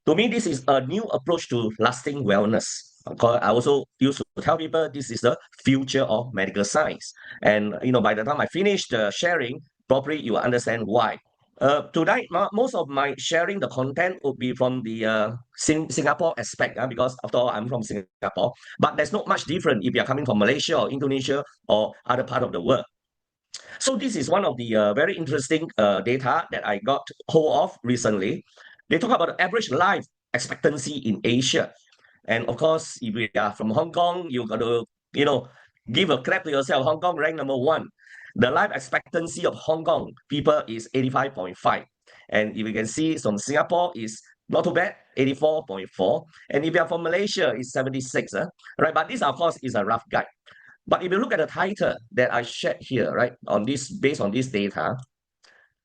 To me, this is a new approach to lasting wellness. I also used to tell people this is the future of medical science. And by the time I finish the sharing, probably you will understand why. Tonight, most of my sharing the content would be from the Singapore aspect, because after all, I'm from Singapore. But there's not much different if you're coming from Malaysia or Indonesia or other part of the world. So this is one of the very interesting data that I got hold of recently. They talk about the average life expectancy in Asia. And of course, if you are from Hong Kong, you got to, give a clap to yourself. Hong Kong ranked number one. The life expectancy of Hong Kong people is 85.5. And if you can see from Singapore is not too bad, 84.4. And if you are from Malaysia, it's 76. Right? But this, of course, is a rough guide. But if you look at the title that I shared here, right, on this based on this data,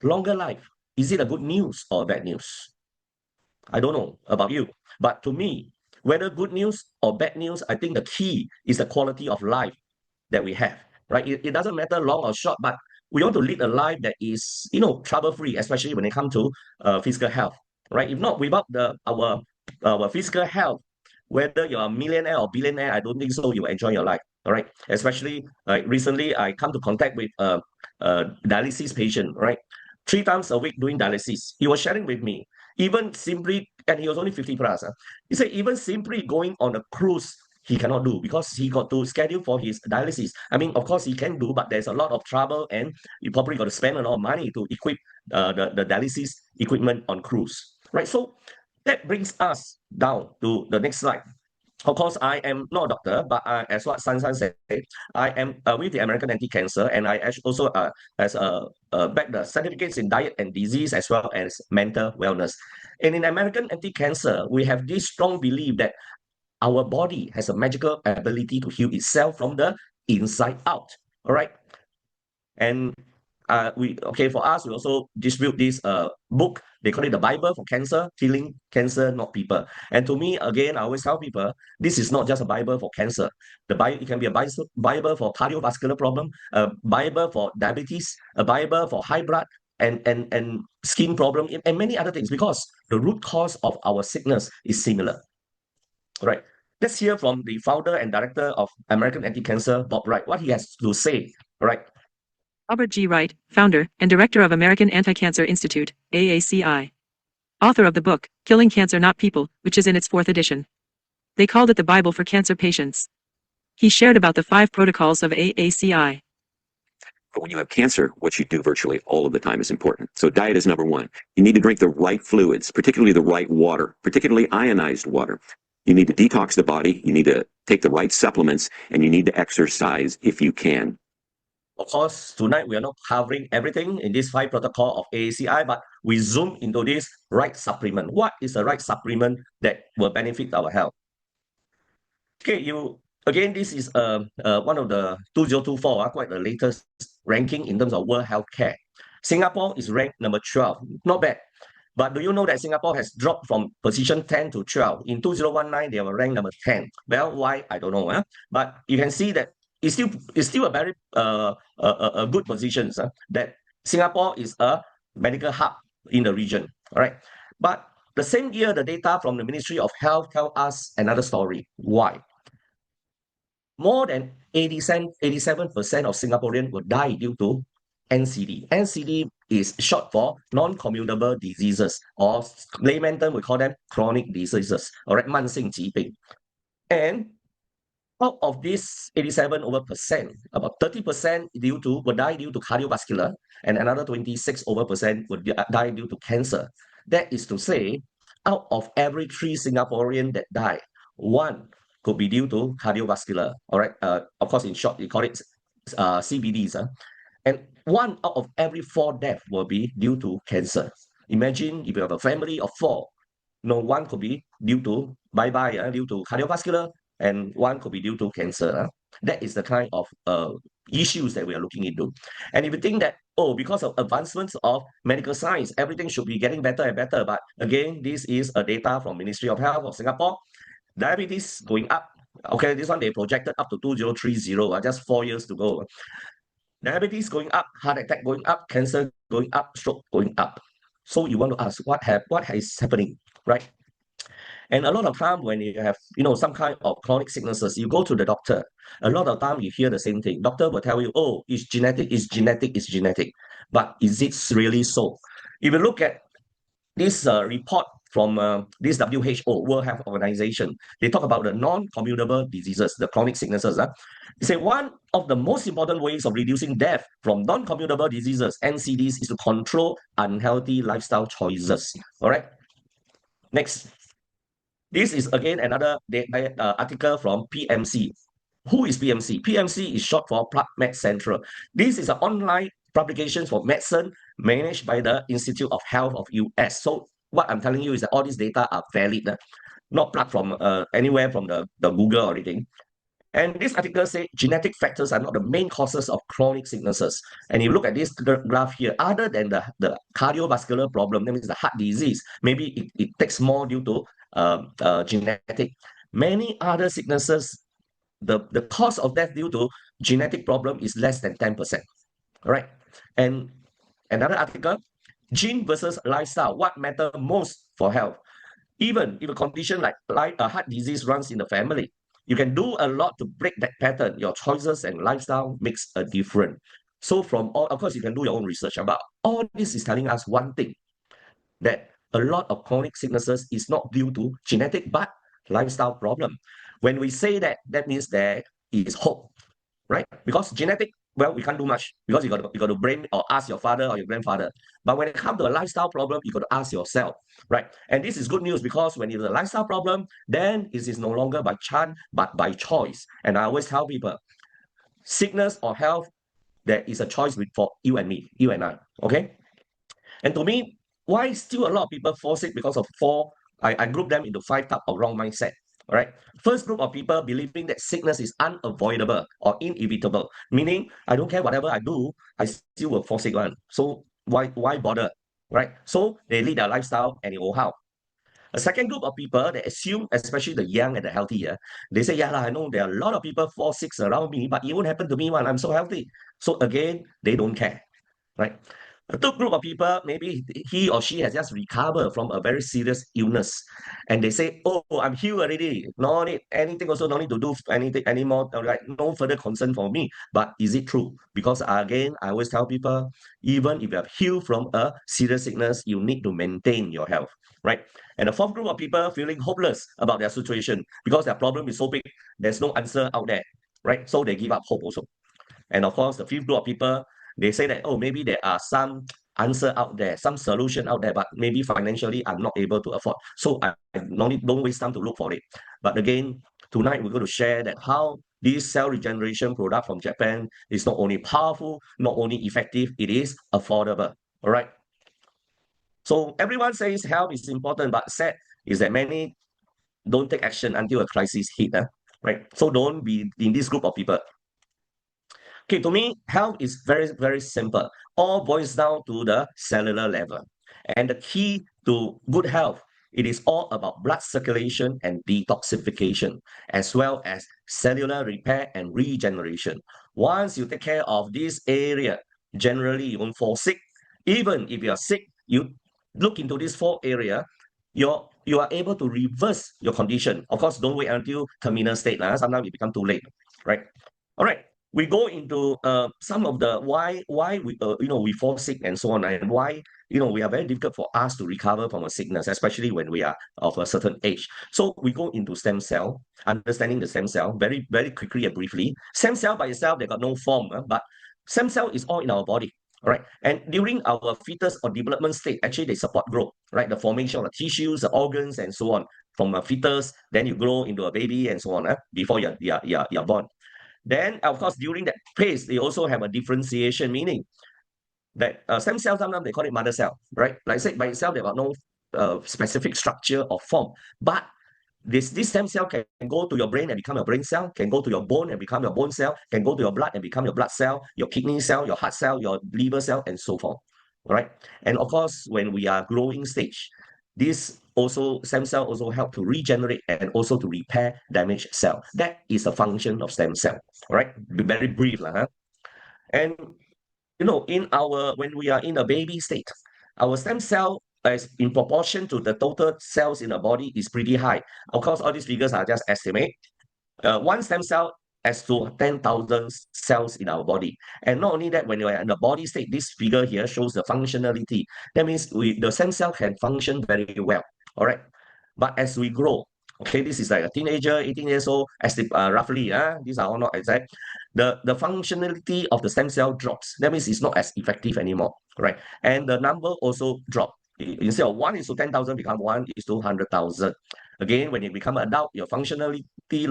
longer life, is it a good news or bad news? I don't know about you, but to me, whether good news or bad news, I think the key is the quality of life that we have, right? It doesn't matter long or short, but we want to lead a life that is, trouble-free, especially when it comes to physical health, right? If not, without our physical health, whether you're a millionaire or billionaire, I don't think so. You will enjoy your life, all right? Especially recently, I come to contact with a dialysis patient, right? 3 times a week doing dialysis. He was sharing with me, even simply, and he was only 50 plus. He said, even simply going on a cruise, he cannot do because he got to schedule for his dialysis. I mean, of course, he can do, but there's a lot of trouble, and you probably got to spend a lot of money to equip the dialysis equipment on cruise, right? So that brings us down to the next slide. Of course, I am not a doctor, but as what San said, I am with the American Anti-Cancer, and I also has back the certificates in diet and disease as well as mental wellness. And in American Anti-Cancer, we have this strong belief that our body has a magical ability to heal itself from the inside out. All right. And for us, we also distribute this book. They call it the Bible for Cancer, Healing Cancer, Not People. And to me, again, I always tell people, this is not just a Bible for cancer. The Bible, it can be a Bible for cardiovascular problem, a Bible for diabetes, a Bible for high blood and skin problem, and many other things, because the root cause of our sickness is similar. Right. Let's hear from the founder and director of American Anti-Cancer, Bob Wright, what he has to say. Right. Robert G. Wright, founder and director of American Anti-Cancer Institute, AACI. Author of the book, Killing Cancer Not People, which is in its 4th edition. They called it the Bible for cancer patients. He shared about the 5 protocols of AACI. But when you have cancer, what you do virtually all of the time is important. So diet is number 1. You need to drink the right fluids, particularly the right water, particularly ionized water. You need to detox the body, you need to take the right supplements, and you need to exercise if you can. Of course, tonight we are not covering everything in this 5 protocol of AACI, but we zoom into this right supplement. What is the right supplement that will benefit our health? Okay, this is one of the 2024, quite the latest ranking in terms of world healthcare. Singapore is ranked number 12, not bad. But do you know that Singapore has dropped from position 10 to 12? In 2019, they were ranked number 10. Well, why? I don't know. But you can see that it's still a very a good position. That Singapore is a medical hub in the region. All right. But the same year, the data from the Ministry of Health tell us another story. Why? More than 87% of Singaporeans will die due to NCD. NCD is short for non-communicable diseases, or layman term, we call them chronic diseases, all right, 慢性疾病. And out of this 87% about 30% will die due to cardiovascular, and another 26% would die due to cancer. That is to say, out of every 3 Singaporeans that die, 1 could be due to cardiovascular, all right? Of course, in short, we call it CVDs. And 1 out of every 4 deaths will be due to cancer. Imagine if you have a family of 4, 1 could be due to due to cardiovascular, and 1 could be due to cancer. That is the kind of issues that we are looking into. And if you think that, because of advancements of medical science, everything should be getting better and better. But again, this is a data from Ministry of Health of Singapore. Diabetes going up. Okay, this one they projected up to 2030, just 4 years to go. Diabetes going up, heart attack going up, cancer going up, stroke going up. So you want to ask, what is happening, right? And a lot of time when you have, some kind of chronic sicknesses, you go to the doctor. A lot of time you hear the same thing. Doctor will tell you, oh, it's genetic, it's genetic, it's genetic. But is it really so? If you look at this report from this WHO, World Health Organization, they talk about the non-communicable diseases, the chronic sicknesses. They say one of the most important ways of reducing death from non-communicable diseases, NCDs, is to control unhealthy lifestyle choices. All right. Next. This is again another article from PMC. Who is PMC? PMC is short for PubMed Central. This is an online publication for medicine managed by the Institute of Health of US. So what I'm telling you is that all these data are valid, not plucked from anywhere from the Google or anything. And this article says genetic factors are not the main causes of chronic sicknesses. And you look at this graph here, other than the cardiovascular problem, that means the heart disease, maybe it takes more due to genetic. Many other sicknesses, the cause of death due to genetic problem is less than 10%. All right. And another article, gene versus lifestyle, what matter most for health? Even if a condition like a heart disease runs in the family, you can do a lot to break that pattern. Your choices and lifestyle makes a difference. So from all, of course, you can do your own research, but all this is telling us one thing, that a lot of chronic sicknesses is not due to genetic, but lifestyle problem. When we say that, that means there is hope, right? Because genetic, well, we can't do much because you got to blame or ask your father or your grandfather. But when it comes to a lifestyle problem, you got to ask yourself, right? And this is good news because when it's a lifestyle problem, then it is no longer by chance, but by choice. And I always tell people, sickness or health, there is a choice for you and me, you and I, okay? And to me, why still a lot of people fall sick because of four, I group them into 5 types of wrong mindset. All right. First group of people believing that sickness is unavoidable or inevitable, meaning I don't care whatever I do, I still will fall sick one. So why bother? Right? So they lead their lifestyle and it will help. A second group of people, they assume, especially the young and the healthy, they say, yeah, I know there are a lot of people fall sick around me, but it won't happen to me when I'm so healthy. So again, they don't care. Right? A third group of people, maybe he or she has just recovered from a very serious illness. And they say, oh, I'm healed already. No need anything also, no need to do anything anymore. Like no further concern for me. But is it true? Because again, I always tell people, even if you have healed from a serious sickness, you need to maintain your health, right? And the fourth group of people feeling hopeless about their situation because their problem is so big, there's no answer out there, right? So they give up hope also. And of course, the fifth group of people, they say that, oh, maybe there are some answer out there, some solution out there, but maybe financially I'm not able to afford. So I don't waste time to look for it. But again, tonight we're going to share that how this cell regeneration product from Japan is not only powerful, not only effective, it is affordable. All right. So everyone says health is important, but sad is that many don't take action until a crisis hit. Right. So don't be in this group of people. Okay, to me, health is very, very simple. All boils down to the cellular level. And the key to good health, it is all about blood circulation and detoxification, as well as cellular repair and regeneration. Once you take care of this area, generally you won't fall sick. Even if you are sick, you look into this 4 area, you are able to reverse your condition. Of course, don't wait until terminal state. Sometimes it becomes too late, right? All right. We go into some of the why we we fall sick and so on, and why we are very difficult for us to recover from a sickness, especially when we are of a certain age. So we go into stem cell, understanding the stem cell very, very quickly and briefly. Stem cell by itself, they got no form, but stem cell is all in our body. All right. And during our fetus or development state, actually they support growth, right? The formation of the tissues, the organs, and so on. From a fetus, then you grow into a baby and so on, before you're born. Then, of course, during that phase, they also have a differentiation, meaning that stem cell, sometimes they call it mother cell, right? Like I said, by itself, they got no specific structure or form. But this stem cell can go to your brain and become a brain cell, can go to your bone and become your bone cell, can go to your blood and become your blood cell, your kidney cell, your heart cell, your liver cell, and so forth, right? And of course, when we are growing stage, this also stem cell also help to regenerate and also to repair damaged cell. That is a function of stem cell. All right, be very brief, And in our when we are in a baby state, our stem cell as in proportion to the total cells in the body is pretty high. Of course, all these figures are just estimate. One stem cell has to 10,000 cells in our body. And not only that, when you're in the body state, this figure here shows the functionality. That means the stem cell can function very well. All right. But as we grow, okay, this is like a teenager, 18 years old, roughly, these are all not exact. The functionality of the stem cell drops. That means it's not as effective anymore, right? And the number also drop. Instead of 1:10,000 become 1:100,000. Again, when you become an adult, your functionality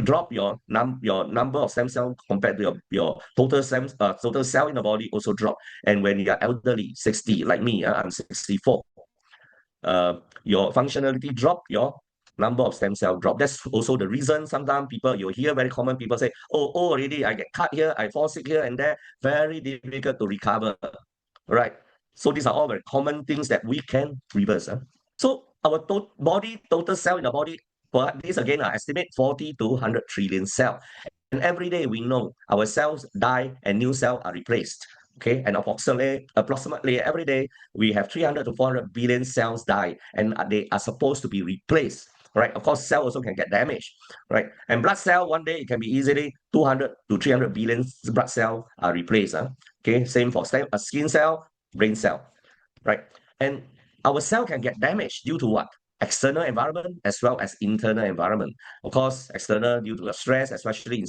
drop, your number of stem cells compared to your total cell in the body also drop. And when you are elderly, 60, like me, I'm 64, your functionality drop, your number of stem cell drop. That's also the reason sometimes you hear very common people say, oh already I get cut here, I fall sick here and there, very difficult to recover, right? So these are all very common things that we can reverse. So our body total cell in the body, for this again, I estimate 40 to 100 trillion cells. And every day we know our cells die and new cells are replaced. Okay, and approximately every day we have 300 to 400 billion cells die, and they are supposed to be replaced. Right? Of course, cell also can get damaged. Right? And blood cell, one day it can be easily 200 to 300 billion blood cells are replaced. Okay, same for skin cell, brain cell. Right? And our cell can get damaged due to what? External environment as well as internal environment. Of course, external due to the stress, especially in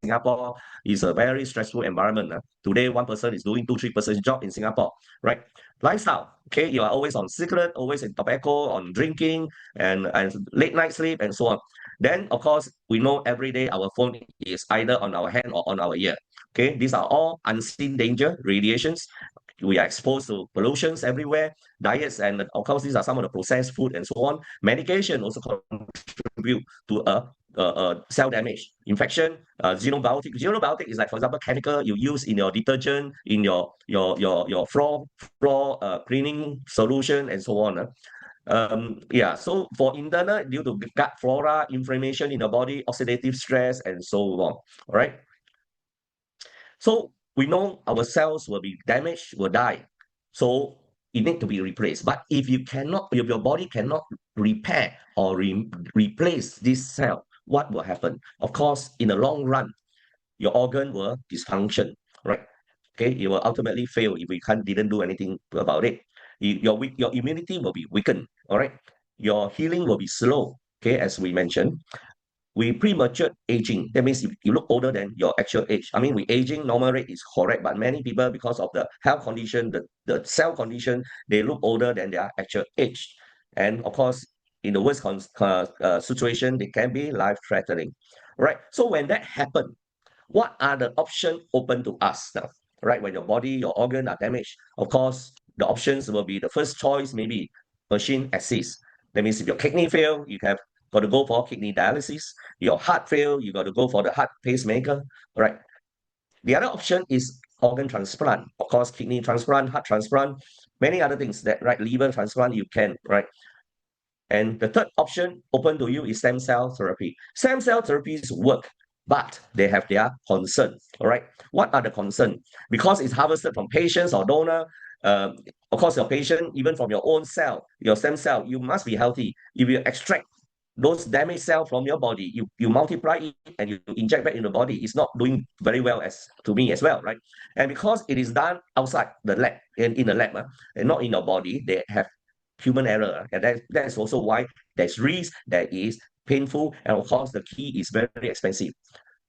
Singapore, is a very stressful environment. Today, one person is doing 2-3% job in Singapore, right? Lifestyle, okay, you are always on cigarette, always in tobacco, on drinking, and late night sleep, and so on. Then, of course, we know every day our phone is either on our hand or on our ear. Okay, these are all unseen danger, radiations. We are exposed to pollutions everywhere, diets, and of course, these are some of the processed food and so on. Medication also contribute to cell damage, infection, xenobiotic. Xenobiotic is like, for example, chemical you use in your detergent, in your floor cleaning solution, and so on. Yeah, so for internal, due to gut flora, inflammation in the body, oxidative stress, and so on. All right. So we know our cells will be damaged, will die. So it need to be replaced. But if your body cannot repair or replace this cell, what will happen? Of course, in the long run, your organ will dysfunction, right? Okay, it will ultimately fail if we didn't do anything about it. Your immunity will be weakened, all right? Your healing will be slow, okay, as we mentioned. We premature aging. That means if you look older than your actual age. I mean, we aging normal rate is correct, but many people, because of the health condition, the cell condition, they look older than their actual age. And of course, in the worst situation, they can be life-threatening. Right? So when that happens, what are the options open to us now? Right? When your body, your organ are damaged, of course, the options will be the first choice, maybe machine assist. That means if your kidney fail, you have got to go for kidney dialysis. Your heart fail, you got to go for the heart pacemaker, right? The other option is organ transplant. Of course, kidney transplant, heart transplant, many other things that, right? Liver transplant, you can, right? And the third option open to you is stem cell therapy. Stem cell therapies work, but they have their concern, all right? What are the concerns? Because it's harvested from patients or donor, of course, your patient, even from your own cell, your stem cell, you must be healthy. If you extract those damaged cells from your body, you multiply it and you inject back in the body, it's not doing very well as to me as well, right? And because it is done outside the lab, in the lab, and not in your body, they have human error. And that's also why there's risk, there is painful, and of course, the key is very, very expensive.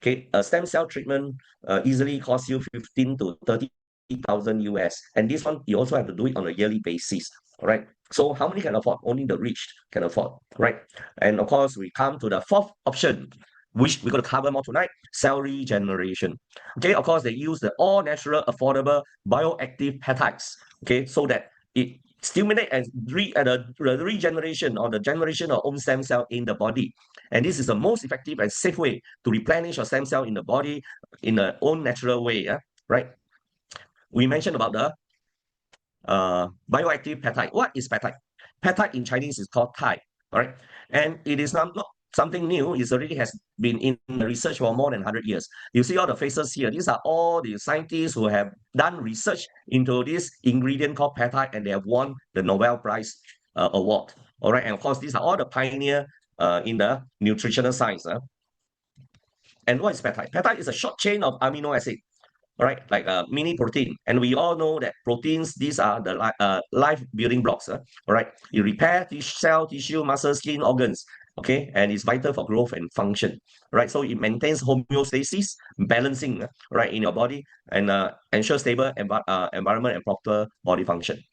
Okay, a stem cell treatment easily costs you 15 to 30,000 US. And this one, you also have to do it on a yearly basis. All right. So how many can afford? Only the rich can afford, right? And of course, we come to the fourth option, which we're going to cover more tonight, cell regeneration. Okay, of course, they use the all-natural, affordable, bioactive peptides, okay, so that it stimulate and the regeneration or the generation of own stem cell in the body. And this is the most effective and safe way to replenish your stem cell in the body in a own natural way, right? We mentioned about the bioactive peptide. What is peptide? Peptide in Chinese is called Thai, all right? And it is not something new. It already has been in research for more than 100 years. You see all the faces here. These are all the scientists who have done research into this ingredient called peptide, and they have won the Nobel Prize award. All right, and of course, these are all the pioneer in the nutritional science. And what is peptide? Peptide is a short chain of amino acid, right? Like a mini protein. And we all know that proteins, these are the life building blocks, all right? It repair cell, tissue, muscle, skin, organs, okay? And it's vital for growth and function, right? So it maintains homeostasis, balancing, right, in your body, and ensure stable environment and proper body function.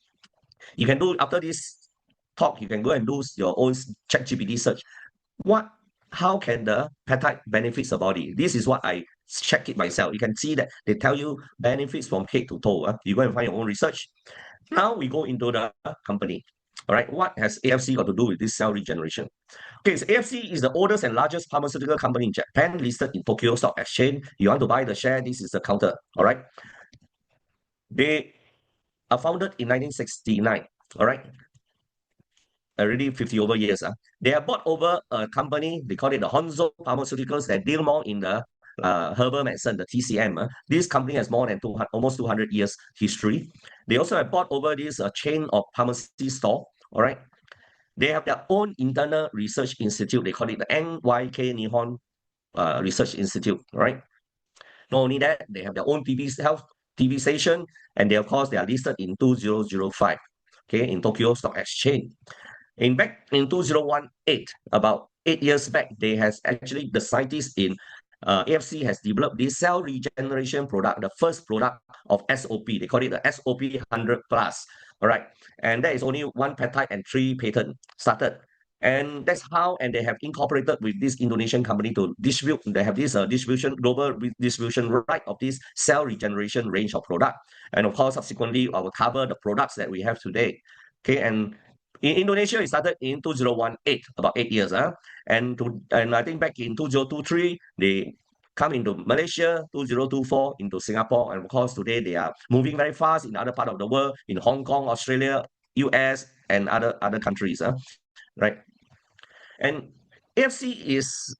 You can do, after this talk, you can go and do your own ChatGPT search. How can the peptide benefits the body? This is what I check it myself. You can see that they tell you benefits from head to toe. You go and find your own research. Now we go into the company. All right, what has AFC got to do with this cell regeneration? Okay, so AFC is the oldest and largest pharmaceutical company in Japan, listed in Tokyo Stock Exchange. You want to buy the share, this is the counter. All right. They are founded in 1969. All right. Already 50 over years. They have bought over a company, they call it the Honzo Pharmaceuticals, that deal more in the herbal medicine, the TCM. This company has more than almost 200 years history. They also have bought over this chain of pharmacy store, all right? They have their own internal research institute. They call it the NYK Nihon Research Institute, right? Not only that, they have their own TV station, and they, of course, they are listed in 2005, okay, in Tokyo Stock Exchange. Back in 2018, about 8 years back, they has actually, the scientists in AFC has developed this cell regeneration product, the first product of SOP. They call it the SOP 100 plus. All right. And there is only one peptide and 3 patents started. And that's how, and they have incorporated with this Indonesian company to distribute. They have this global distribution right of this cell regeneration range of product. And of course, subsequently, I will cover the products that we have today. Okay, and in Indonesia, it started in 2018, about 8 years. And I think back in 2023, they come into Malaysia, 2024 into Singapore. And of course, today they are moving very fast in other parts of the world, in Hong Kong, Australia, US, and other countries. Right. And AFC is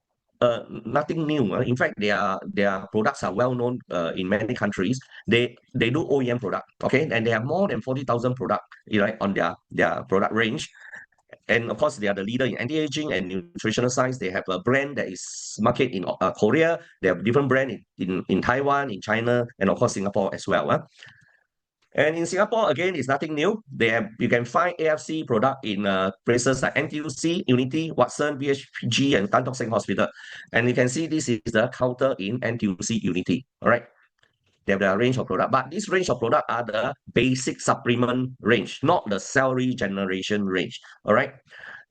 nothing new. In fact, their products are well known in many countries. They do OEM product, okay, and they have more than 40,000 product, right, on their product range. And of course, they are the leader in anti-aging and nutritional science. They have a brand that is marketed in Korea. They have different brand in Taiwan, in China, and of course Singapore as well. And in Singapore, again, it's nothing new. You can find AFC product in places like NTUC, Unity, Watson, BHG, and Tan Tock Seng Hospital. And you can see this is the counter in NTUC Unity. All right. They have the range of product, but this range of product are the basic supplement range, not the cell regeneration range. All right.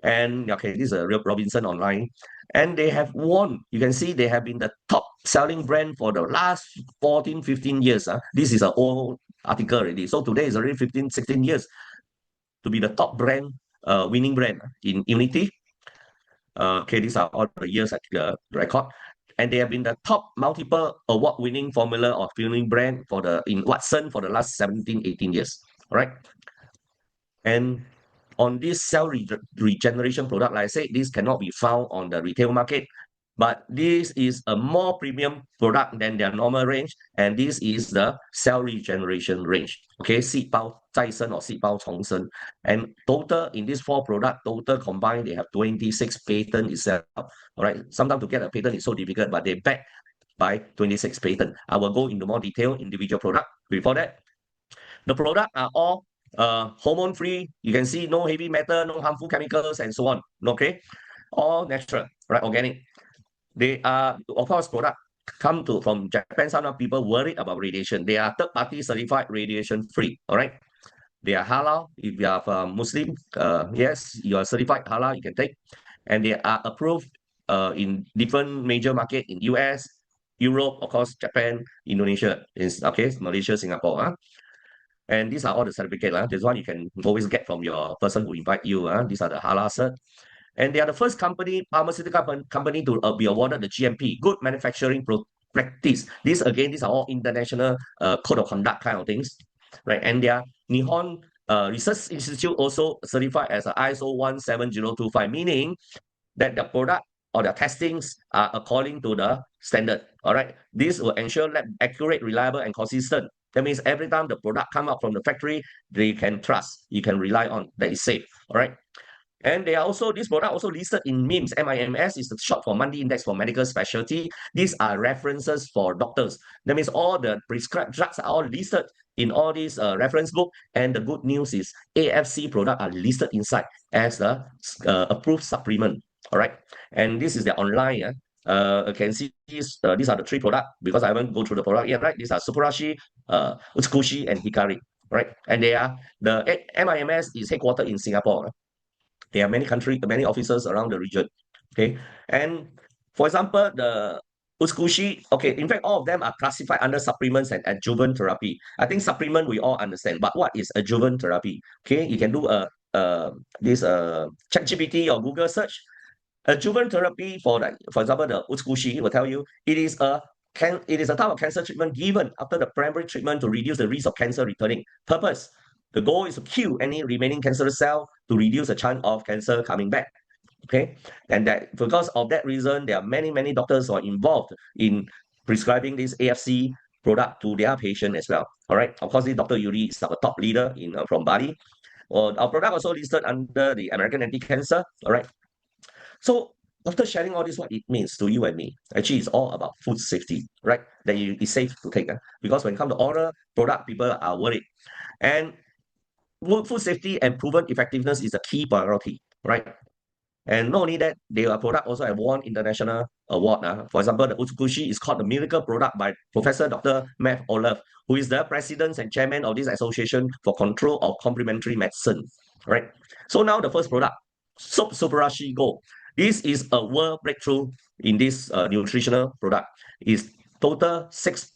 And okay, this is a real Robinson Online. And they have won. You can see they have been the top selling brand for the last 14, 15 years. This is an old article already. So today is already 15, 16 years to be the top brand, winning brand in Unity. Okay, these are all the years at the record. And they have been the top multiple award-winning formula or filling brand in Watson for the last 17, 18 years. All right. And on this cell regeneration product, like I said, this cannot be found on the retail market. But this is a more premium product than their normal range, and this is the cell regeneration range. Okay, 细胞再生 or 细胞重生. And total in these 4 products, total combined, they have 26 patents itself. All right, sometimes to get a patent is so difficult, but they back by 26 patents. I will go into more detail individual product. Before that, the product are all hormone-free. You can see no heavy metal, no harmful chemicals, and so on. Okay, all natural, right? Organic. They are, of course, product come from Japan. Some people worried about radiation. They are third-party certified radiation-free. All right. They are halal. If you are a Muslim, yes, you are certified halal, you can take. And they are approved in different major market in US, Europe, of course, Japan, Indonesia, okay, Malaysia, Singapore. And these are all the certificates. This one you can always get from your person who invite you. These are the halal cert. And they are the first pharmaceutical company to be awarded the GMP, Good Manufacturing Practice. These are all international code of conduct kind of things, right? And their Nihon Research Institute also certified as a ISO 17025, meaning that the product or their testings are according to the standard. All right. This will ensure lab accurate, reliable, and consistent. That means every time the product come out from the factory, they can trust, you can rely on, that is safe. All right. And they are also, this product also listed in MIMS. MIMS is the short for Monthly Index for Medical Specialty. These are references for doctors. That means all the prescribed drugs are all listed in all these reference book. And the good news is AFC product are listed inside as the approved supplement. All right. And this is the online. You can see these are the three products because I haven't go through the product yet, right? These are Subarashi, Utsukushhii, and Hikari, right? And they are, the MIMS is headquartered in Singapore. There are many countries, many officers around the region. Okay. And for example, the Utsukushhii, okay, in fact, all of them are classified under supplements and adjuvant therapy. I think supplement we all understand, but what is adjuvant therapy? Okay, you can do this ChatGPT or Google search. Adjuvant therapy for example, the Utsukushhii will tell you it is a type of cancer treatment given after the primary treatment to reduce the risk of cancer returning. Purpose: the goal is to kill any remaining cancerous cell to reduce the chance of cancer coming back. Okay, and that because of that reason, there are many doctors who are involved in prescribing this AFC product to their patient as well. All right, of course, this Dr. Yuri is our top leader in from Bali. Our product also listed under the American Anti-Cancer. All right. So after sharing all this, what it means to you and me, actually it's all about food safety, right? That it's safe to take. Because when it comes to oral product, people are worried. And food safety and proven effectiveness is a key priority, right? And not only that, their product also have won international award. For example, the Utsukushhii is called the Miracle Product by Professor Dr. Matt Olaf, who is the president and chairman of this association for control of complementary medicine, right? So now the first product, SOP Subarashi Gold. This is a world breakthrough in this nutritional product. It's total six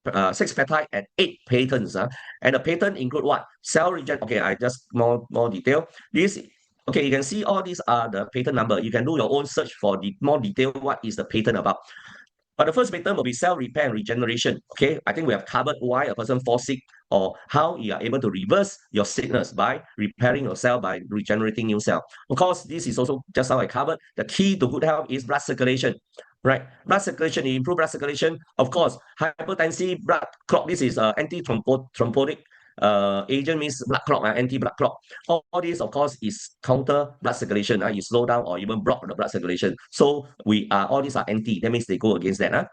peptide and 8 patents. And the patent include what? Cell regen. Okay, I just more detail. This, okay, you can see all these are the patent number. You can do your own search for the more detail what is the patent about. But the first patent will be cell repair and regeneration. Okay, I think we have covered why a person falls sick or how you are able to reverse your sickness by repairing your cell by regenerating new cell. Of course, this is also just how I covered. The key to good health is blood circulation, right? Blood circulation, you improve blood circulation. Of course, hypertensive blood clot. This is anti-thrombotic agent, means blood clot, anti-blood clot. All this, of course, is counter blood circulation. You slow down or even block the blood circulation. So all these are anti. That means they go against that.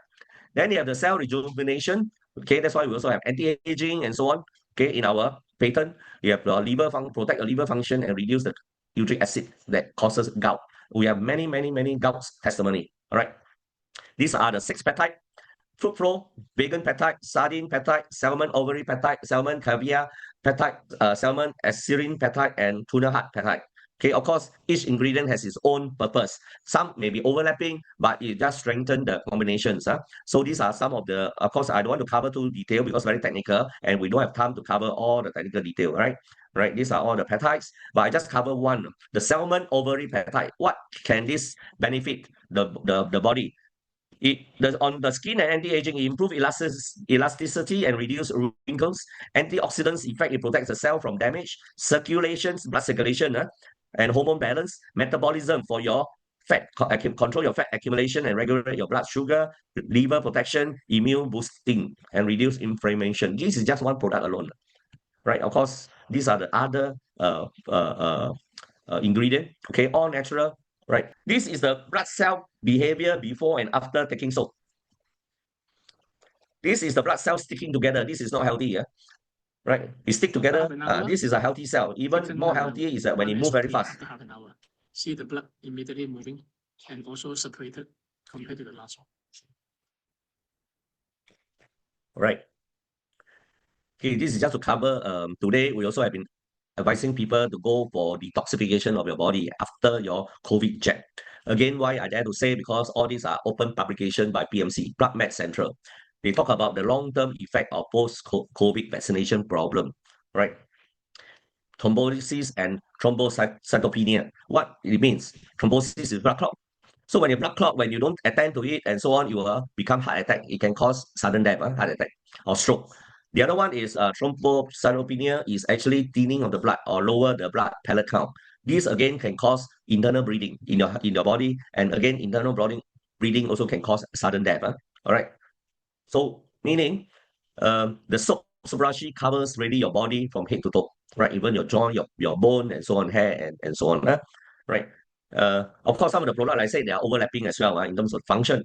Then you have the cell rejuvenation. Okay, that's why we also have anti-aging and so on. Okay, in our patent, you have the protect the liver function and reduce the uric acid that causes gout. We have many gout testimony. All right, these are the 6 peptide: fruit flow, vegan peptide, sardine peptide, salmon ovary peptide, salmon caviar peptide, salmon assyrian peptide, and tuna heart peptide. Okay, of course, each ingredient has its own purpose. Some may be overlapping, but it just strengthens the combinations. So these are some of the, of course, I don't want to cover too detail because very technical, and we don't have time to cover all the technical detail, right? Right, these are all the peptides, but I just cover one, the salmon ovary peptide. What can this benefit the body? On the skin and anti-aging, it improves elasticity and reduce wrinkles. Antioxidants effect, it protects the cell from damage. Circulations, blood circulation, and hormone balance. Metabolism for your fat, control your fat accumulation and regulate your blood sugar. Liver protection, immune boosting, and reduce inflammation. This is just one product alone, right? Of course, these are the other ingredient. Okay, all natural. Right. This is the blood cell behavior before and after taking soap. This is the blood cell sticking together. This is not healthy. Right. It stick together. This is a healthy cell. Even more healthy is that when it moves very fast. After half an hour, see the blood immediately moving and also separated compared to the last one. Right. Okay, this is just to cover. Today, we also have been advising people to go for detoxification of your body after your COVID jab. Again, why I dare to say, because all these are open publication by PMC, Blood Med Central. They talk about the long-term effect of post-COVID vaccination problem, right? Thrombosis and thrombocytopenia. What it means? Thrombosis is blood clot. So when you blood clot, when you don't attend to it and so on, you will become heart attack. It can cause sudden death, heart attack or stroke. The other one is thrombocytopenia, is actually thinning of the blood or lower the blood platelet count. This again can cause internal bleeding in your body, and again internal bleeding also can cause sudden death. All right. So meaning, the SOP Subarashi covers really your body from head to toe, right? Even your joint, your bone, and so on, hair, and so on, right? Of course, some of the product, like I said, they are overlapping as well in terms of function.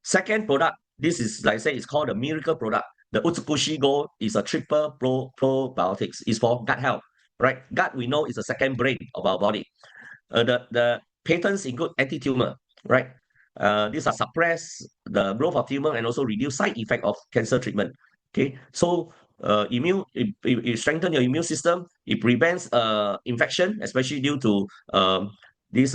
Second product, this is, like I said, it's called the miracle product. The Utsukushhii Gold is a triple probiotics. It's for gut health, right? Gut, we know, is the second brain of our body. The patents include anti-tumor, right? These are suppress the growth of tumor and also reduce side effect of cancer treatment. Okay, so it strengthens your immune system. It prevents infection, especially due to this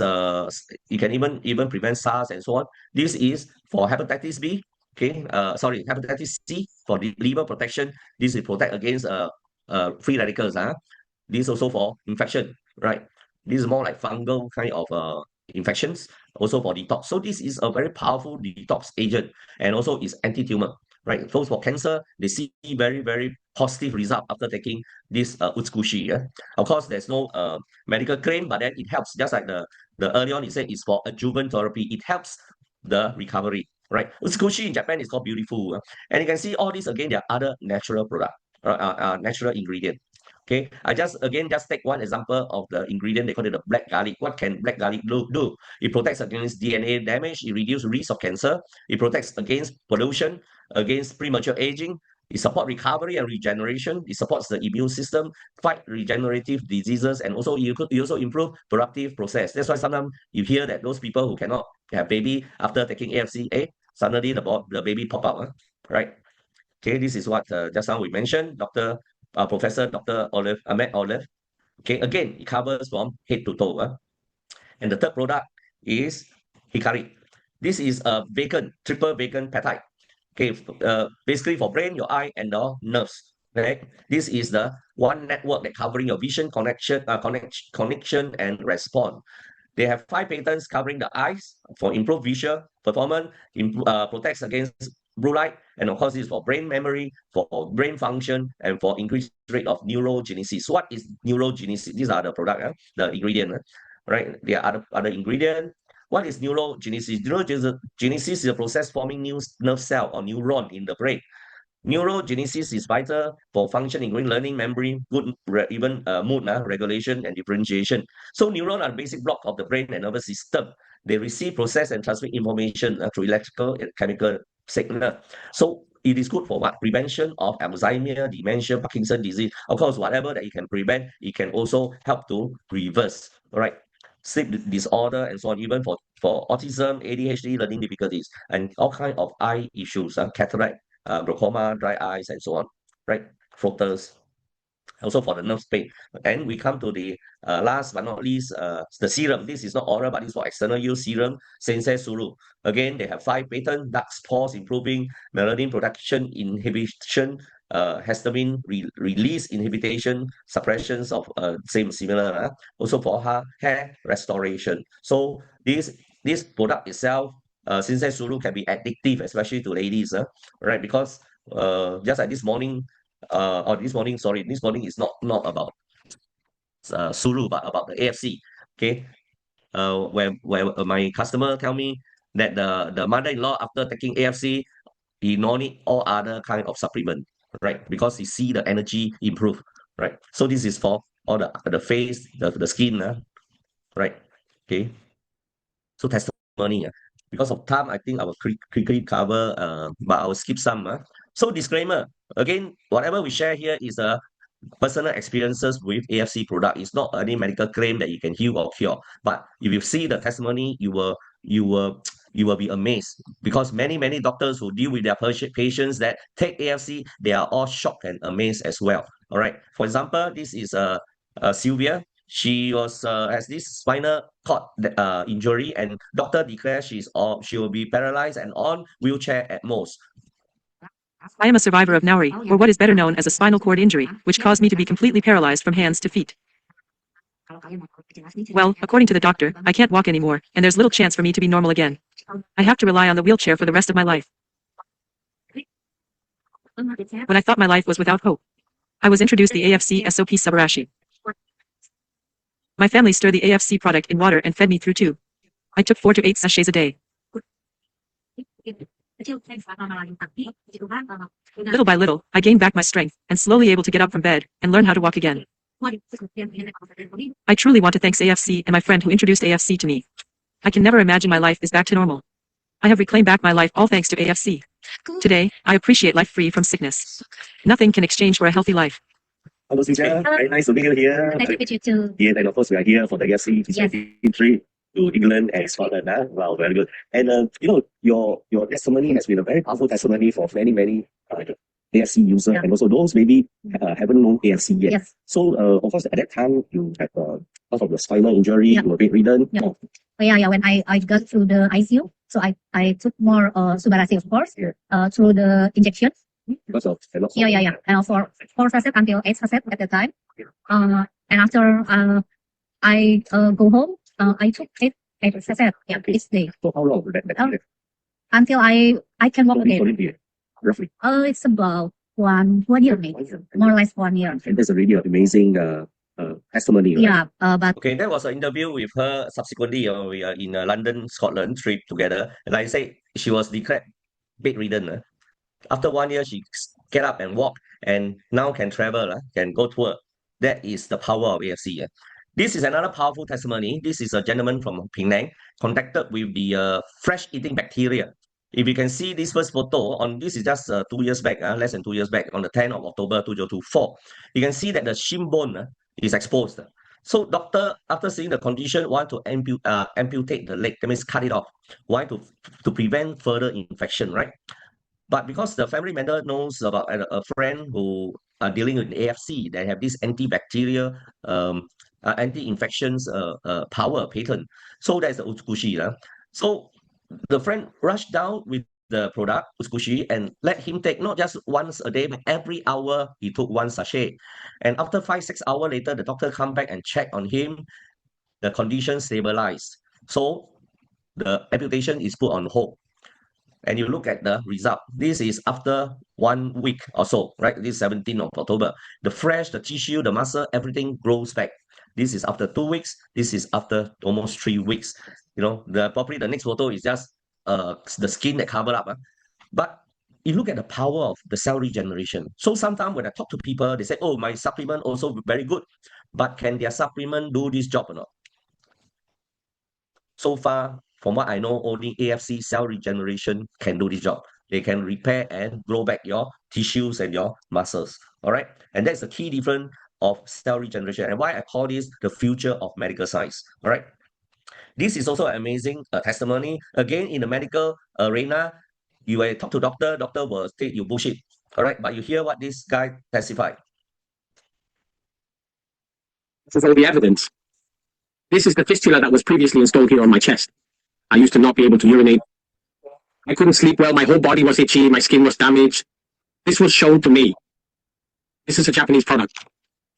you can even prevent SARS and so on. This is for hepatitis B. Okay, sorry, hepatitis C for the liver protection. This is protect against free radicals. This also for infection, right? This is more like fungal kind of infections, also for detox. So this is a very powerful detox agent, and also is anti-tumor, right? Those for cancer, they see very, very positive result after taking this Utsukushhii. Yeah? Of course, there's no medical claim, but then it helps, just like the earlier on, it said it's for adjuvant therapy. It helps the recovery, right? Utsukushhii in Japan is called beautiful. And you can see all these again, there are other natural product, natural ingredient. Okay, I just take one example of the ingredient. They call it the black garlic. What can black garlic do? It protects against DNA damage. It reduces risk of cancer. It protects against pollution, against premature aging. It supports recovery and regeneration. It supports the immune system, fight regenerative diseases, and also you also improve productive process. That's why sometimes you hear that those people who cannot have baby after taking AFC, suddenly the baby pop out, right? Okay, this is what just now we mentioned, Professor Dr. Ahmed Olive. Okay, again, it covers from head to toe. And the third product is Hikari. This is a triple bacon peptide. Okay, basically for brain, your eye, and the nerves. Right? This is the one network that covering your vision connection and response. They have 5 patents covering the eyes for improved visual performance, protects against blue light, and of course, this is for brain memory, for brain function, and for increased rate of neurogenesis. What is neurogenesis? These are the product, the ingredient, right? There are other ingredient. What is neurogenesis? Neurogenesis is a process forming new nerve cell or neuron in the brain. Neurogenesis is vital for function, including learning, memory, even mood regulation, and differentiation. So neurons are basic block of the brain and nervous system. They receive, process, and transmit information through electrical and chemical signal. So it is good for what? Prevention of Alzheimer, dementia, Parkinson's disease. Of course, whatever that it can prevent, it can also help to reverse, all right? Sleep disorder and so on, even for autism, ADHD, learning difficulties, and all kinds of eye issues, cataract, glaucoma, dry eyes, and so on, right? Floaters, also for the nerve pain. And we come to the last but not least, the serum. This is not oral, but it's for external use serum, Sensei Suru. Again, they have 5 patents, dark pores improving, melanin production inhibition, histamine release inhibition, suppressions of similar, also for hair restoration. So this product itself, Sensei Suru, can be addictive, especially to ladies, right? Because just like this morning, this morning is not about Suru, but about the AFC. Okay, where my customer tell me that the mother-in-law, after taking AFC, he no need all other kind of supplement, right? Because he see the energy improve, right? So this is for all the face, the skin, right? Okay. So testimony, because of time, I think I will quickly cover, but I will skip some. So disclaimer, again, whatever we share here is a personal experiences with AFC product. It's not any medical claim that you can heal or cure. But if you see the testimony, you will be amazed, because many doctors who deal with their patients that take AFC, they are all shocked and amazed as well. All right. For example, this is Sylvia. She has this spinal cord injury, and doctor declares she will be paralyzed and on wheelchair at most. I am a survivor of Nauri, or what is better known as a spinal cord injury, which caused me to be completely paralyzed from hands to feet. Well, according to the doctor, I can't walk anymore, and there's little chance for me to be normal again. I have to rely on the wheelchair for the rest of my life. When I thought my life was without hope, I was introduced the AFC SOP Subarashi. My family stirred the AFC product in water and fed me through 2. I took 4 to 8 sachets a day. Little by little, I gained back my strength, and slowly able to get up from bed, and learn how to walk again. I truly want to thank AFC and my friend who introduced AFC to me. I can never imagine my life is back to normal. I have reclaimed back my life all thanks to AFC. Today, I appreciate life free from sickness. Nothing can exchange for a healthy life. Hello, Cynthia. Very nice to meet you here. Nice to meet you too. Yeah, and of course, we are here for the AFC Yes. trip to England and Scotland. Wow, very good. And your testimony has been a very powerful testimony for many AFC users, and also those maybe haven't known AFC yet. Yes. So, of course, at that time you had because of your spinal injury, you were bedridden. Yeah. When I got through the ICU, so I took more Subarashi, of course, through the injections. Because of And for 4 sachets until 8 sachets at the time. And after I go home, I took 8 sachets each day. So how long that period? Until I can walk again. Roughly. It's about one year maybe, more or less 1 year. And that's a really amazing testimony. Right? Yeah, but Okay, that was an interview with her. Subsequently, we are in London, Scotland trip together, and I said she was declared bedridden. After 1 year, she get up and walk, and now can travel, can go tour. That is the power of AFC. This is another powerful testimony. This is a gentleman from Penang contacted with the fresh eating bacteria. If you can see this first photo, this is just 2 years back, less than 2 years back, on the 10th of October 2024. You can see that the shin bone is exposed. So doctor, after seeing the condition, want to amputate the leg, that means cut it off. Why? To prevent further infection, right? But because the family member knows about a friend who are dealing with AFC, they have this antibacterial, anti-infections power patent. So that's the Utsukushhii. So the friend rushed down with the product, Utsukushhii, and let him take not just once a day, but every hour he took 1 sachet. And after 5-6 hours later, the doctor come back and check on him. The condition stabilized. So the amputation is put on hold. And you look at the result. This is after 1 week or so, right? This is 17th of October. The flesh, the tissue, the muscle, everything grows back. This is after 2 weeks. This is after almost 3 weeks. Probably the next photo is just the skin that covered up. But you look at the power of the cell regeneration. So sometimes when I talk to people, they say, oh, my supplement also very good. But can their supplement do this job or not? So far, from what I know, only AFC cell regeneration can do this job. They can repair and grow back your tissues and your muscles. All right. And that's the key difference of cell regeneration and why I call this the future of medical science. All right. This is also an amazing testimony. Again, in the medical arena, you will talk to doctor will say you bullshit. All right. But you hear what this guy testified. This is all the evidence. This is the fistula that was previously installed here on my chest. I used to not be able to urinate. I couldn't sleep well. My whole body was itchy. My skin was damaged. This was shown to me. This is a Japanese product.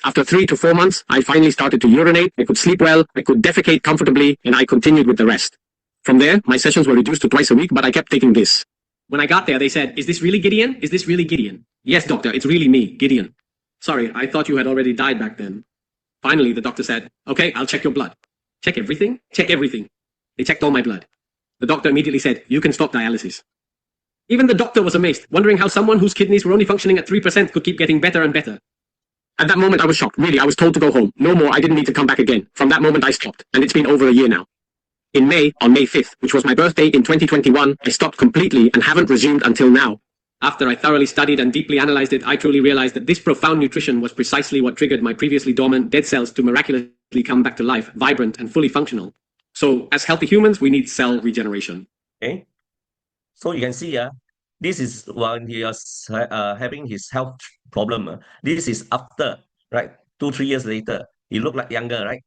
After 3 to 4 months, I finally started to urinate. I could sleep well. I could defecate comfortably, and I continued with the rest. From there, my sessions were reduced to twice a week, but I kept taking this. When I got there, they said, "Is this really Gideon? Is this really Gideon?" "Yes, doctor, it's really me, Gideon." "Sorry, I thought you had already died back then." Finally, the doctor said, "Okay, I'll check your blood." "Check everything?" "Check everything." They checked all my blood. The doctor immediately said, "You can stop dialysis." Even the doctor was amazed, wondering how someone whose kidneys were only functioning at 3% could keep getting better and better. At that moment, I was shocked. Really, I was told to go home. No more, I didn't need to come back again. From that moment, I stopped, and it's been over a year now. In May, on May 5th, which was my birthday in 2021, I stopped completely and haven't resumed until now. After I thoroughly studied and deeply analyzed it, I truly realized that this profound nutrition was precisely what triggered my previously dormant dead cells to miraculously come back to life, vibrant and fully functional. So, as healthy humans, we need cell regeneration. Okay. So you can see, this is when he was having his health problem. This is after, right? 2-3 years later, he looked like younger, right?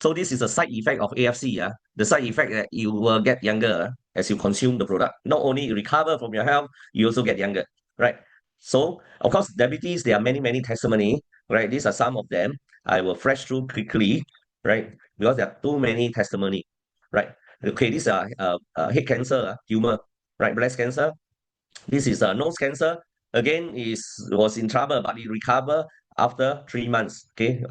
So this is a side effect of AFC. The side effect that you will get younger as you consume the product. Not only recover from your health, you also get younger, right? So, of course, diabetes, there are many testimony, right? These are some of them. I will flash through quickly, right? Because there are too many testimony, right? Okay, these are head cancer, tumor, right? Breast cancer. This is nose cancer. Again, was in trouble, but he recovered after 3 months. Okay,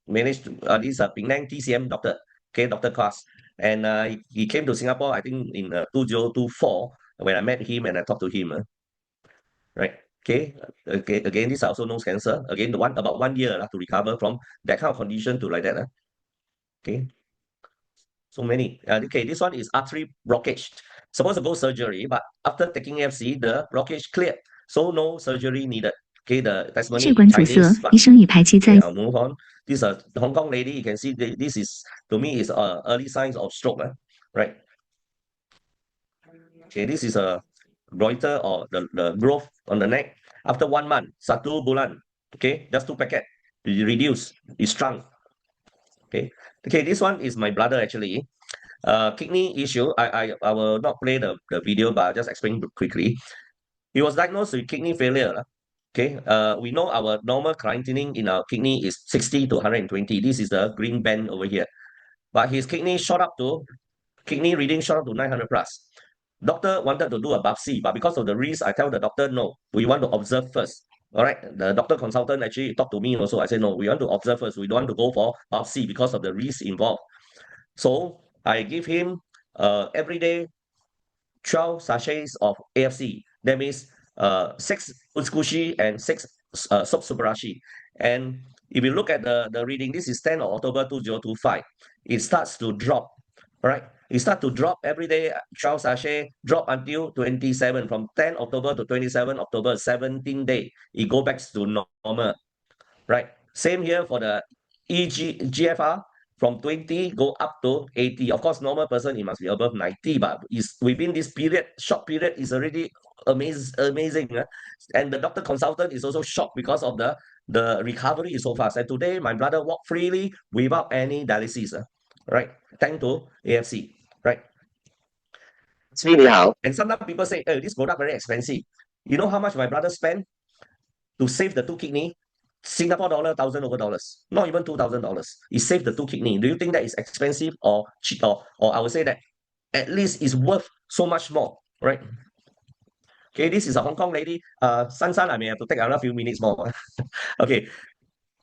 managed to this is a Penang TCM doctor, okay, doctor class, and he came to Singapore, I think in 2024 when I met him and I talked to him, right? Okay, again, this is also nose cancer. Again, the one about 1 year to recover from that kind of condition to like that. Okay, so many. Okay, this one is artery blockage. Supposed to go surgery, but after taking AFC, the blockage cleared, so no surgery needed. Okay, the testimony 血 in 管阻塞 Chinese, but 医生已排期在 okay, I'll move on. This is a Hong Kong lady. You can see this is, to me, is early signs of stroke, right? Okay, this is a goiter or the growth on the neck. After 1 month, satu bulan. Okay, just 2 packet. It reduced, it shrunk. Okay, this one is my brother actually. Kidney issue. I will not play the video, but I'll just explain quickly. He was diagnosed with kidney failure. Okay, we know our normal creatinine in our kidney is 60 to 120. This is the green band over here. But his kidney reading shot up to 900 plus. Doctor wanted to do a biopsy, but because of the risk, I tell the doctor, no, we want to observe first. All right, the doctor consultant actually talked to me also. I said, no, we want to observe first. We don't want to go for biopsy because of the risk involved. So I give him every day 12 sachets of AFC. That means 6 Utsukushhii and 6 SOP Subarashi. And if you look at the reading, this is 10 of October 2025. It starts to drop, right? It starts to drop every day, 12 sachet, drop until 27. From 10 October to 27 October, 17 days, it goes back to normal, right? Same here for the GFR, from 20 go up to 80. Of course, normal person, it must be above 90, but is within this period, short period, is already amazing. And the doctor consultant is also shocked because of the recovery is so fast. And today, my brother walked freely without any dialysis, right? Thanks to AFC, right? It's really how. And sometimes people say, oh, this product very expensive. You know how much my brother spent to save the 2 kidney? Singapore dollar, $1,000 over dollars, not even $2,000. He saved the 2 kidney. Do you think that is expensive or cheap? Or I would say that at least it's worth so much more, right? Okay, this is a Hong Kong lady. San, I may have to take another few minutes more. Okay,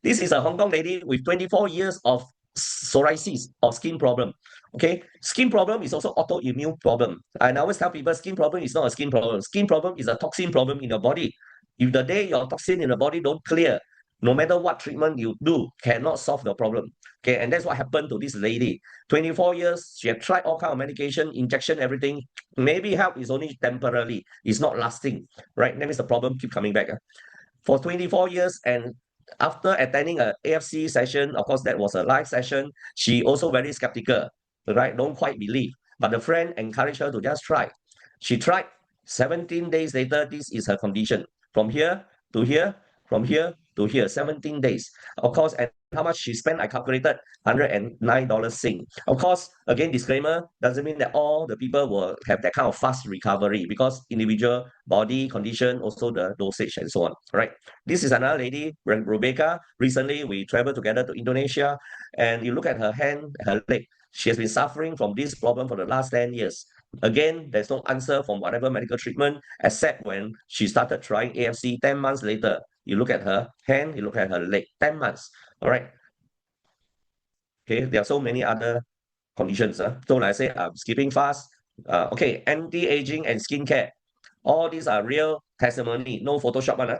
this is a Hong Kong lady with 24 years of psoriasis or skin problem. Okay, skin problem is also autoimmune problem. And I always tell people skin problem is not a skin problem. Skin problem is a toxin problem in your body. If the day your toxin in the body don't clear, no matter what treatment you do, cannot solve the problem. Okay, and that's what happened to this lady. 24 years, she had tried all kind of medication, injection, everything. Maybe help is only temporarily. It's not lasting, right? That means the problem keep coming back. For 24 years, and after attending a AFC session, of course, that was a live session, she also very skeptical, right? Don't quite believe. But the friend encouraged her to just try. She tried. 17 days later, this is her condition. From here to here, from here to here, 17 days. Of course, and how much she spent, I calculated $109 Sing. Of course, again, disclaimer, doesn't mean that all the people will have that kind of fast recovery because individual body condition, also the dosage and so on, right? This is another lady, Rebecca. Recently, we traveled together to Indonesia, and you look at her hand, her leg. She has been suffering from this problem for the last 10 years. Again, there's no answer from whatever medical treatment, except when she started trying AFC 10 months later. You look at her hand, you look at her leg, 10 months, all right? Okay, there are so many other conditions. So like I say, I'm skipping fast. Okay, anti-aging and skincare. All these are real testimony, no Photoshop one.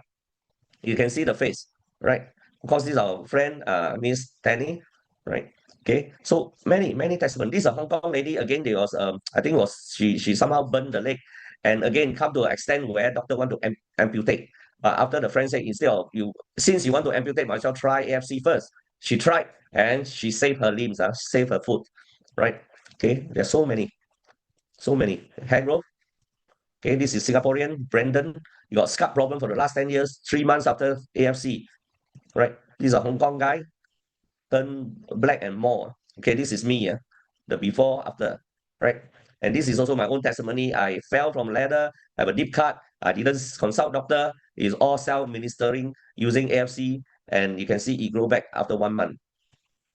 You can see the face, right? Of course, this is our friend, Miss Tanny, right? Okay, so many testimony. This is a Hong Kong lady. Again, there was I think was she somehow burned the leg, and again come to an extent where doctor want to amputate. But after the friend said, instead of since you want to amputate, might as well try AFC first. She tried and she saved her limbs, saved her foot, right? Okay, there's so many hair growth. Okay, this is Singaporean Brandon. You got scalp problem for the last 10 years, 3 months after AFC, right? This is a Hong Kong guy, turn black and more. Okay, this is me, the before, after, right? And this is also my own testimony. I fell from ladder, I have a deep cut. I didn't consult doctor. It's all self-ministering using AFC, and you can see it grow back after 1 month.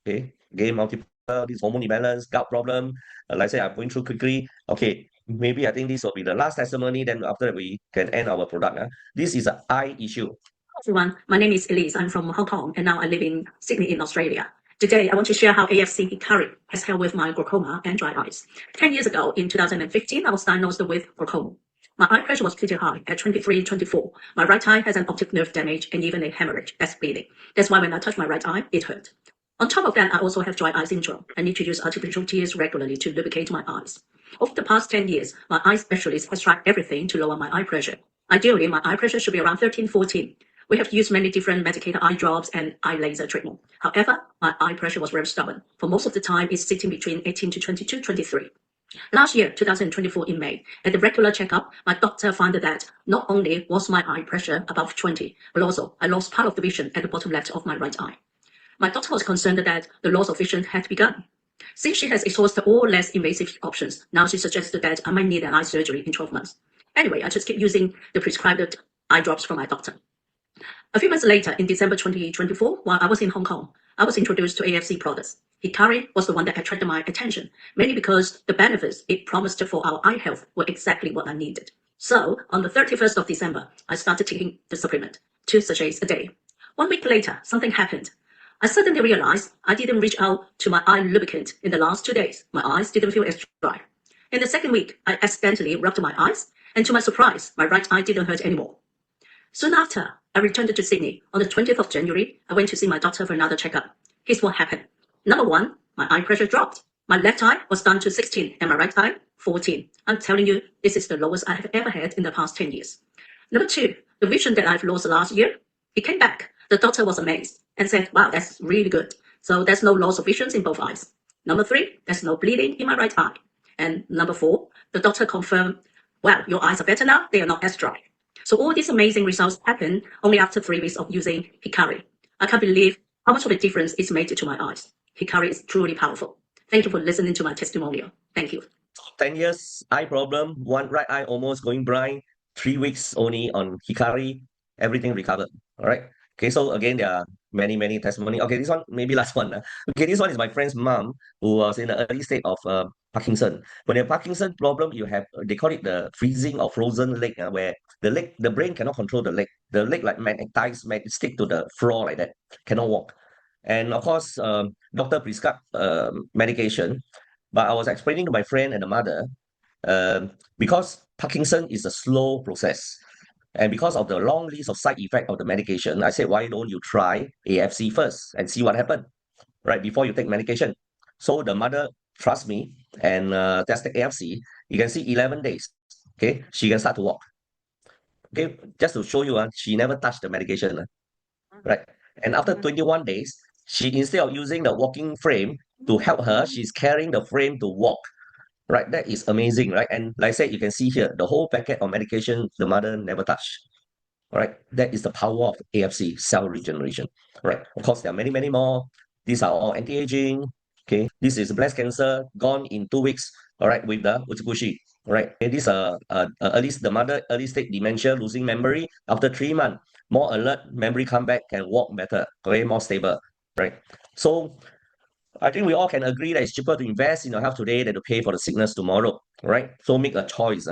Okay, again, multiple, this hormone imbalance, gout problem. Like I say, I'm going through quickly. Okay, maybe I think this will be the last testimony. Then after that, we can end our product. This is an eye issue. Everyone, my name is Elise. I'm from Hong Kong and now I live in Sydney in Australia. Today, I want to share how AFC Hikari has helped with my glaucoma and dry eyes. 10 years ago, in 2015, I was diagnosed with glaucoma. My eye pressure was pretty high at 23, 24. My right eye has an optic nerve damage and even a hemorrhage that's bleeding. That's why when I touch my right eye, it hurt. On top of that, I also have dry eye syndrome. I need to use artificial tears regularly to lubricate my eyes. Over the past 10 years, my eye specialist has tried everything to lower my eye pressure. Ideally, my eye pressure should be around 13, 14. We have used many different medicated eye drops and eye laser treatment. However, my eye pressure was very stubborn. For most of the time, it's sitting between 18 to 22, 23. Last year, 2024 in May, at the regular checkup, my doctor found that not only was my eye pressure above 20, but also I lost part of the vision at the bottom left of my right eye. My doctor was concerned that the loss of vision had begun. Since she has exhausted all less invasive options, now she suggested that I might need an eye surgery in 12 months. Anyway, I just keep using the prescribed eye drops from my doctor. A few months later, in December 2024, while I was in Hong Kong, I was introduced to AFC products. Hikari was the one that attracted my attention, mainly because the benefits it promised for our eye health were exactly what I needed. So, on the 31st of December, I started taking the supplement, 2 sachets a day. 1 week later, something happened. I suddenly realized I didn't reach out to my eye lubricant in the last 2 days. My eyes didn't feel as dry. In the second week, I accidentally rubbed my eyes, and to my surprise, my right eye didn't hurt anymore. Soon after, I returned to Sydney. On the 20th of January, I went to see my doctor for another checkup. Here's what happened. Number 1, my eye pressure dropped. My left eye was down to 16 and my right eye, 14. I'm telling you, this is the lowest I have ever had in the past 10 years. Number 2, the vision that I've lost last year, it came back. The doctor was amazed and said, wow, that's really good. So there's no loss of vision in both eyes. Number 3, there's no bleeding in my right eye. And number 4, the doctor confirmed, well, your eyes are better now, they are not as dry. So all these amazing results happened only after 3 weeks of using Hikari. I can't believe how much of a difference it's made to my eyes. Hikari is truly powerful. Thank you for listening to my testimonial. Thank you. 10 years, eye problem, one right eye almost going blind, 3 weeks only on Hikari, everything recovered. All right. Okay, so again, there are many, many testimony. Okay, this one, maybe last one. Okay, this one is my friend's mom who was in the early state of Parkinson. When you have Parkinson problem, you have, they call it the freezing or frozen leg, where the brain cannot control the leg. The leg like magnetized, stick to the floor like that, cannot walk. And of course, doctor prescribed medication. But I was explaining to my friend and the mother, because Parkinson is a slow process, and because of the long list of side effects of the medication, I said, why don't you try AFC first and see what happens, right, before you take medication. So the mother trusts me and tested AFC. You can see 11 days, okay, she can start to walk. Okay, just to show you, she never touched the medication, right? And after 21 days, she, instead of using the walking frame to help her, she's carrying the frame to walk. Right, that is amazing, right? And like I said, you can see here, the whole packet of medication, the mother never touched. All right, that is the power of AFC, cell regeneration. Right, of course, there are many, many more. These are all anti-aging. Okay, this is breast cancer, gone in 2 weeks. All right, with the Utsukushhii. All right, and this at least the mother early stage dementia, losing memory after 3 months, more alert, memory come back, can walk better, okay, more stable. Right, so I think we all can agree that it's cheaper to invest in your health today than to pay for the sickness tomorrow, right? So make a choice.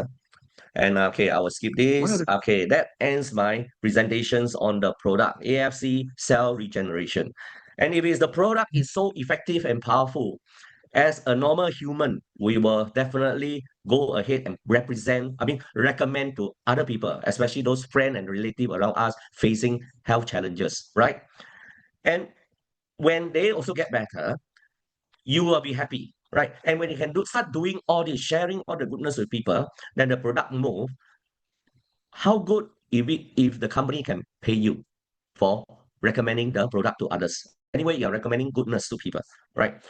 And okay, I will skip this. Okay, that ends my presentations on the product, AFC cell regeneration. And if the product is so effective and powerful, as a normal human, we will definitely go ahead and recommend to other people, especially those friends and relatives around us facing health challenges, right? And when they also get better, you will be happy, right? And when you can start doing all this, sharing all the goodness with people, then the product move. How good if the company can pay you for recommending the product to others? Anyway, you're recommending goodness to people, right?